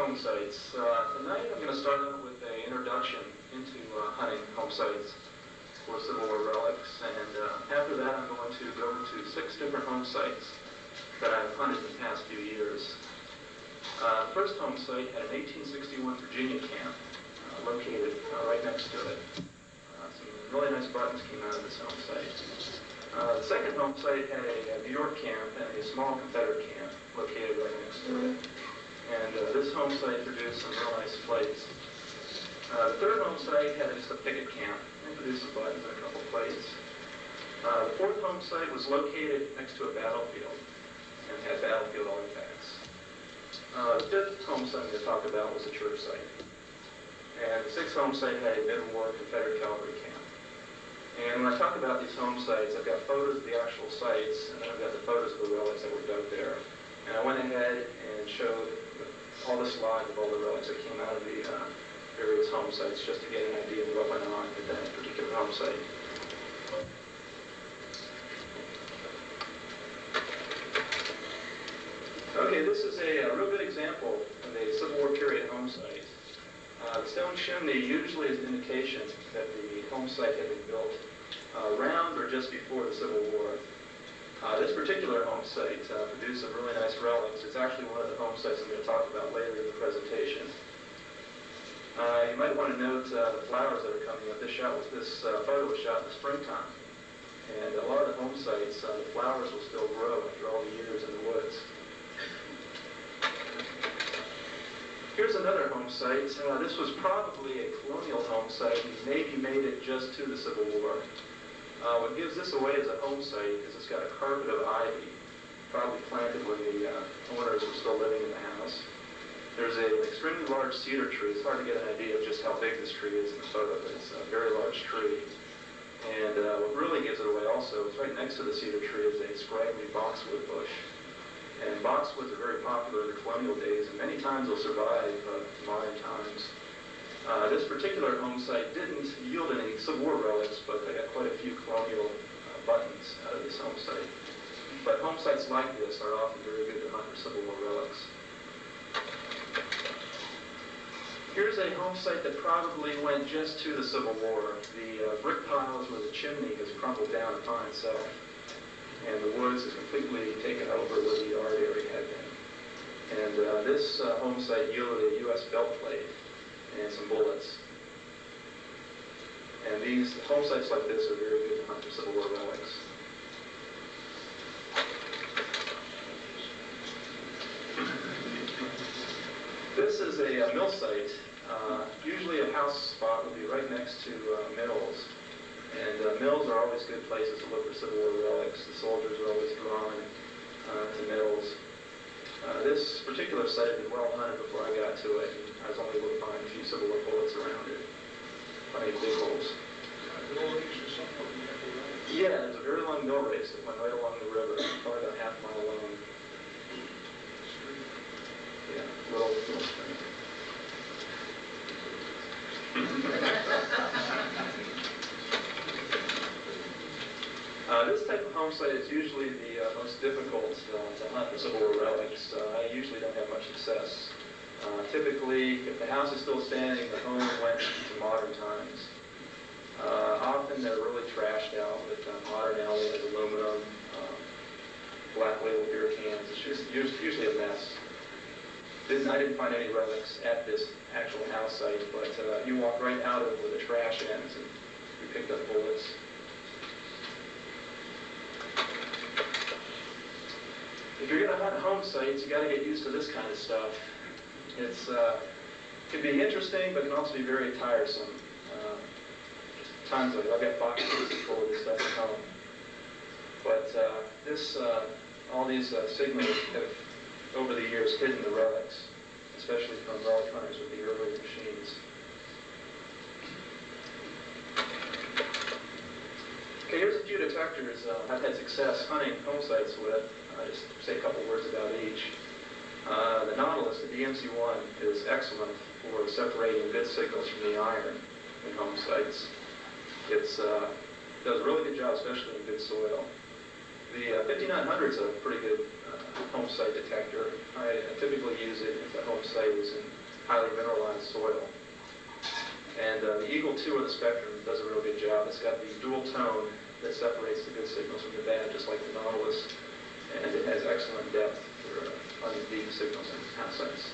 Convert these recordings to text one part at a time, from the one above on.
home sites. Tonight I'm going to start out with an introduction into hunting home sites for Civil War relics, and after that I'm going to go into 6 different home sites that I've hunted in the past few years. The first home site had an 1861 Virginia camp located right next to it. Some really nice buttons came out of this home site. The second home site had a New York camp and a small Confederate camp located right next to it. And this home site produced some real nice plates. The third home site had just a picket camp and produced some buttons and a couple plates. The fourth home site was located next to a battlefield and had battlefield artifacts. The fifth home site I'm going to talk about was a church site. And the sixth home site had a mid-war Confederate cavalry camp. And when I talk about these home sites, I've got photos of the actual sites, and then I've got the photos of the relics that were dug there. And I went ahead and showed all the slides of all the relics that came out of the various home sites, just to get an idea of what went on at that particular home site. Okay, this is a real good example of a Civil War period home site. The stone chimney usually is an indication that the home site had been built around or just before the Civil War. This particular home site produced some really nice relics. It's actually one of the home sites I'm going to talk about later in the presentation. You might want to note the flowers that are coming up. This photo was shot in the springtime. And a lot of the home sites, the flowers will still grow after all the years in the woods. Here's another home site. This was probably a colonial home site, and maybe made it just to the Civil War. What gives this away as a home site is it's got a carpet of ivy, probably planted when the owners were still living in the house. There's an extremely large cedar tree. It's hard to get an idea of just how big this tree is in the photo, but it's a very large tree. And what really gives it away also is right next to the cedar tree is a scraggly boxwood bush. And boxwoods are very popular in the colonial days, and many times they'll survive modern times. This particular home site didn't yield any Civil War relics, but they got quite a few colonial buttons out of this home site. But home sites like this are often very good to hunt for Civil War relics. Here's a home site that probably went just to the Civil War. The brick piles where the chimney has crumbled down upon itself, and the woods is completely taken over where the yard area had been. And this home site yielded a U.S. belt plate and some bullets. And these home sites like this are very good to hunt for Civil War relics. This is a mill site. Usually a house spot would be right next to mills. And mills are always good places to look for Civil War relics. The soldiers are always drawn to mills. This particular site had been well hunted before I got to it. And I was only able to find a few Civil War bullets around it. Plenty of big holes. Yeah, there's a very long mill race that went right along the river, probably about half a mile long. Yeah, little stream. This type of home site is usually the most difficult to hunt for Civil War relics. I usually don't have much success. Typically, if the house is still standing, the home went to modern times. Often they're really trashed out with modern alloys, aluminum, black label beer cans. It's just usually a mess. I didn't find any relics at this actual house site, but you walk right out of where the trash ends and you picked up bullets. If you're going to hunt home sites, you got to get used to this kind of stuff. It's can be interesting, but can also be very tiresome. Times like I've got boxes full of this stuff at home. But all these signals have, over the years, hidden the relics, especially from relic hunters with the earlier machines. Okay, here's a few detectors I've had success hunting home sites with. I'll just say a couple words about each. The Nautilus, the DMC-1, is excellent for separating good signals from the iron in home sites. It does a really good job, especially in good soil. The 5900 is a pretty good home site detector. I typically use it if the home site is in highly mineralized soil. And the Eagle 2 of the Spectrum does a real good job. It's got the dual tone that separates the good signals from the bad, just like the Nautilus. And it has excellent depth for finding deep signals in house sites.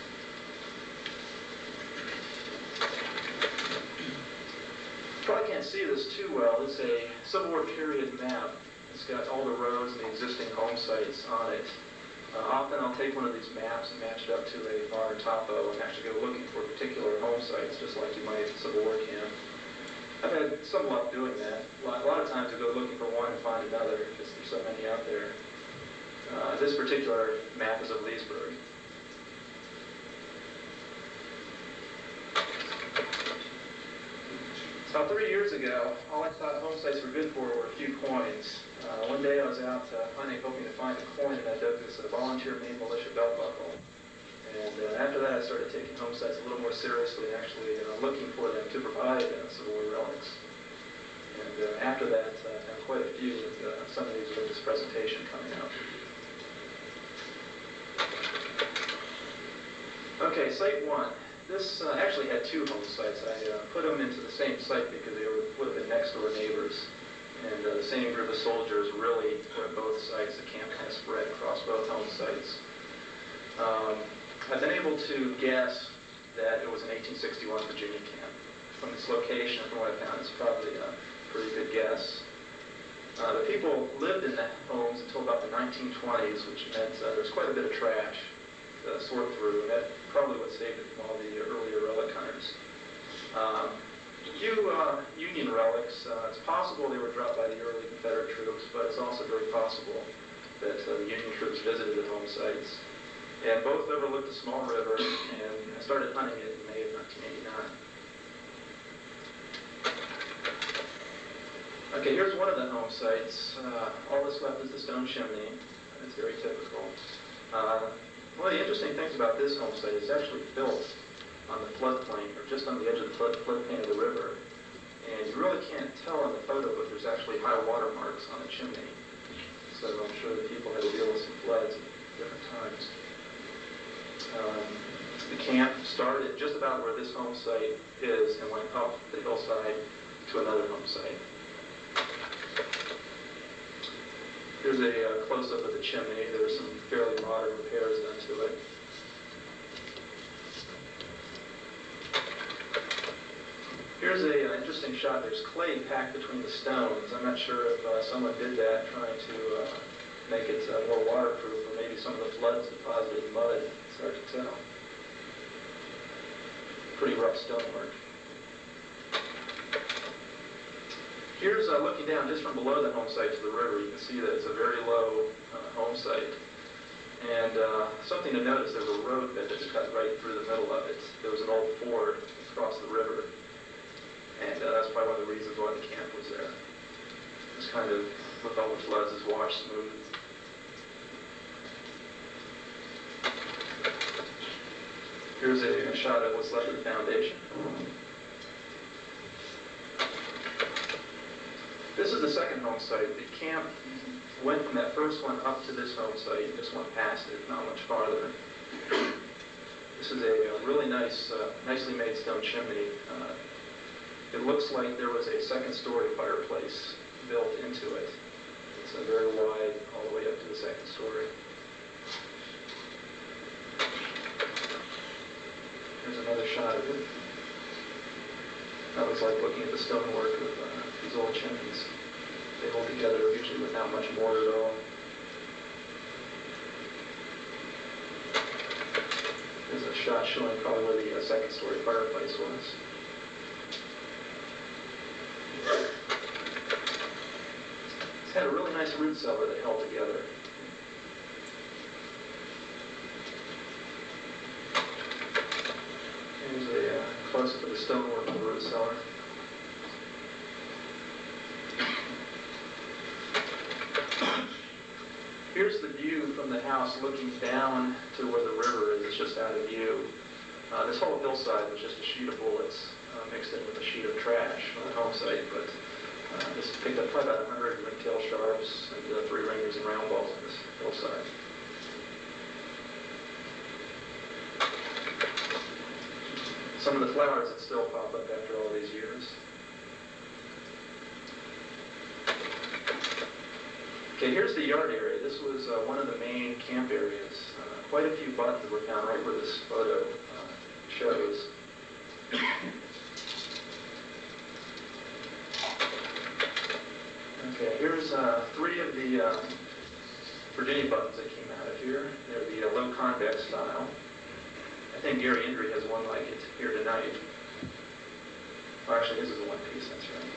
Probably can't see this too well. It's a Civil War period map. It's got all the roads and the existing home sites on it. Often I'll take one of these maps and match it up to a modern topo and actually go looking for particular home sites, just like you might at the Civil War camp. I've had some luck doing that. A lot of times I go looking for one and find another, because there's so many out there. This particular map is of Leesburg. About 3 years ago, all I thought home sites were good for were a few coins. One day I was out hunting, hoping to find a coin, and I dug this volunteer Maine militia belt buckle. And after that, I started taking home sites a little more seriously, and actually looking for them to provide Civil War relics. And after that, I have quite a few with some of these with this presentation coming out. Okay, Site 1. This actually had two home sites. I put them into the same site because they would have been next door neighbors. And the same group of soldiers really were at both sites. The camp kind of spread across both home sites. I've been able to guess that it was an 1861 Virginia camp. From this location, from what I found, it's probably a pretty good guess. The people lived in the homes until about the 1920s, which meant there was quite a bit of trash to sort through, and that's probably what saved it from all the earlier relic hunters. Few Union relics. It's possible they were dropped by the early Confederate troops, but it's also very possible that the Union troops visited the home sites. And both overlooked a small river, and I started hunting it in May of 1989. Okay, here's one of the home sites. All that's left is the stone chimney. It's very typical. One of the interesting things about this home site is it's actually built on the floodplain, or just on the edge of the floodplain of the river. And you really can't tell on the photo, but there's actually high water marks on the chimney. So I'm sure that people had to deal with some floods at different times. The camp started just about where this home site is and went up the hillside to another home site. Here's a close-up of the chimney. There were some fairly modern repairs done to it. Here's an interesting shot. There's clay packed between the stones. I'm not sure if someone did that trying to make it more waterproof, or maybe some of the floods deposited mud. It's hard to tell. Pretty rough stonework. Here's looking down just from below the home site to the river. You can see that it's a very low home site. And something to notice, there's a road bed that's cut right through the middle of it. There was an old ford across the river. And that's probably one of the reasons why the camp was there. It's kind of, with all the floods, is washed smooth. Here's a shot of what's left of the foundation. This is the second home site. The camp went from that first one up to this home site. This one past it, not much farther. This is a really nice, nicely made stone chimney. It looks like there was a second-story fireplace built into it. It's very wide, all the way up to the second story. Here's another shot of it. That looks like looking at the stonework of these old chimneys. They hold together usually without much mortar at all. There's a shot showing probably where the second-story fireplace was. It's had a really nice root cellar that held together. Here's a close-up of the stonework of the root cellar. Here's the view from the house looking down to where the river is. It's just out of view. This whole hillside was just a sheet of bullets mixed in with a sheet of trash on the home site, but Just picked up probably about 100 ringtail sharps and 3 ringers and round balls on this hillside. Some of the flowers that still pop up after all these years. Okay, here's the yard area. This was one of the main camp areas. Quite a few buttons were found right where this photo shows. Okay, here's 3 of the Virginia buttons that came out of here. They're the low convex style. I think Gary Indry has one like it here tonight. Well, actually, this is a one piece, that's right.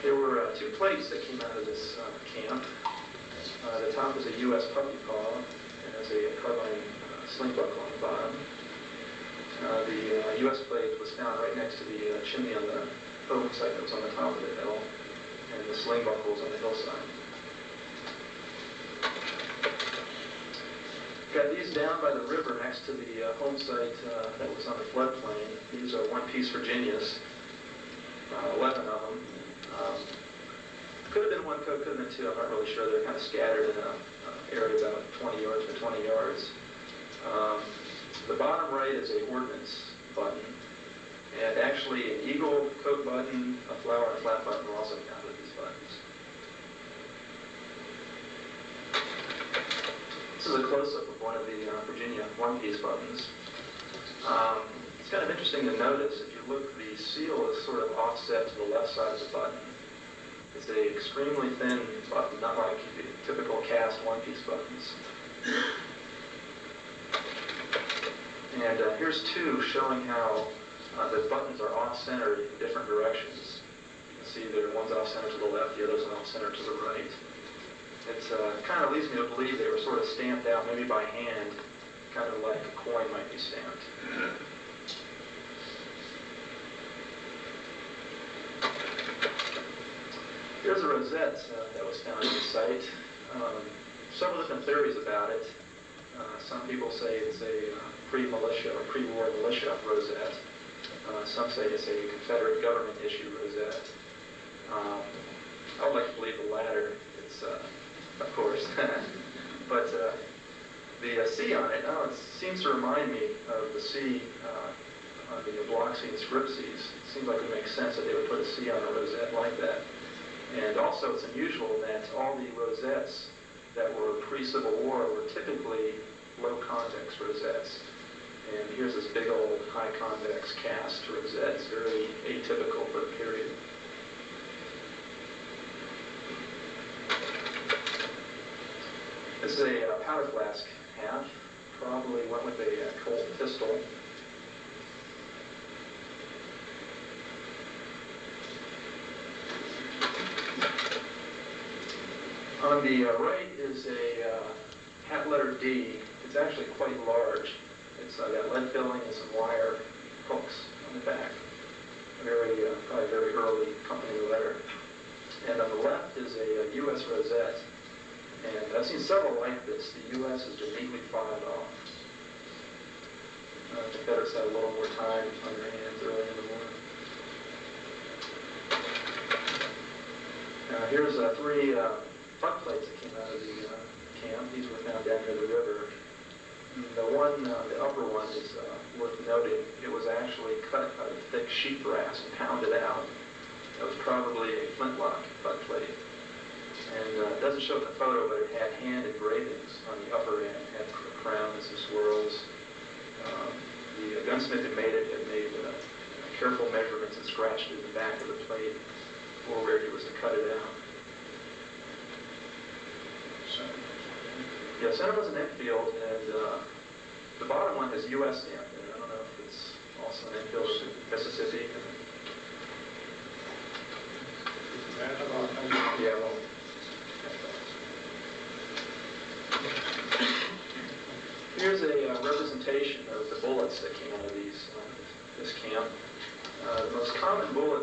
There were 2 plates that came out of this camp. The top is a U.S. puppy paw and has a carbine sling buckle on the bottom. The U.S. plate was found right next to the chimney on the home site that was on the top of the hill, and the sling buckle was on the hillside. Got these down by the river next to the home site that was on the floodplain. These are one-piece Virginias, 11 of them. Could have been 1 coat, could have been 2, I'm not really sure. They're kind of scattered in an area about 20 yards by 20 yards. The bottom right is a ordnance button, and actually an eagle coat button, a flower, and a flat button were also found with these buttons. This is a close-up of one of the Virginia one-piece buttons. It's kind of interesting to notice, if you look, the seal is sort of offset to the left side of the button. It's an extremely thin button, not like the typical cast one-piece buttons. And here's 2 showing how the buttons are off-centered in different directions. You can see that one's off-center to the left, the other's off-center to the right. It kind of leads me to believe they were sort of stamped out, maybe by hand, kind of like a coin might be stamped. Here's a rosette that was found at the site. Several different theories about it. Some people say it's a pre-militia or pre-war militia rosette. Some say it's a Confederate government issue rosette. I would like to believe the latter. It's, of course. But the C on it, it seems to remind me of the C on the block C and script Cs. It seems like it makes sense that they would put a C on a rosette like that. And also it's unusual that all the rosettes that were pre-Civil War were typically low convex rosettes. And here's this big old high convex cast rosette. It's very atypical for the period. This is a powder flask half. Probably went with a Colt pistol. On the right is a hat letter D. It's actually quite large. It's got lead filling and some wire hooks on the back. Probably very early company letter. And on the left is a U.S. rosette. And I've seen several like this. The U.S. is just neatly filed off. The Confederates had a little more time on their hands early in the morning. Here's 3 butt plates that came out of the camp. These were found down near the river. The upper one is worth noting. It was actually cut out of thick sheet brass and pounded out. That was probably a flintlock butt plate. And it doesn't show it in the photo, but it had hand engravings on the upper end. It had crowns and swirls. The gunsmith who made it had made careful measurements and scratched it in the back of the plate for where he was to cut it out. Yeah, center was an Enfield, and the bottom one has U.S. stamped in it. I don't know if it's also an Enfield or Mississippi. Yeah, well. Here's a representation of the bullets that came out of this camp. The most common bullet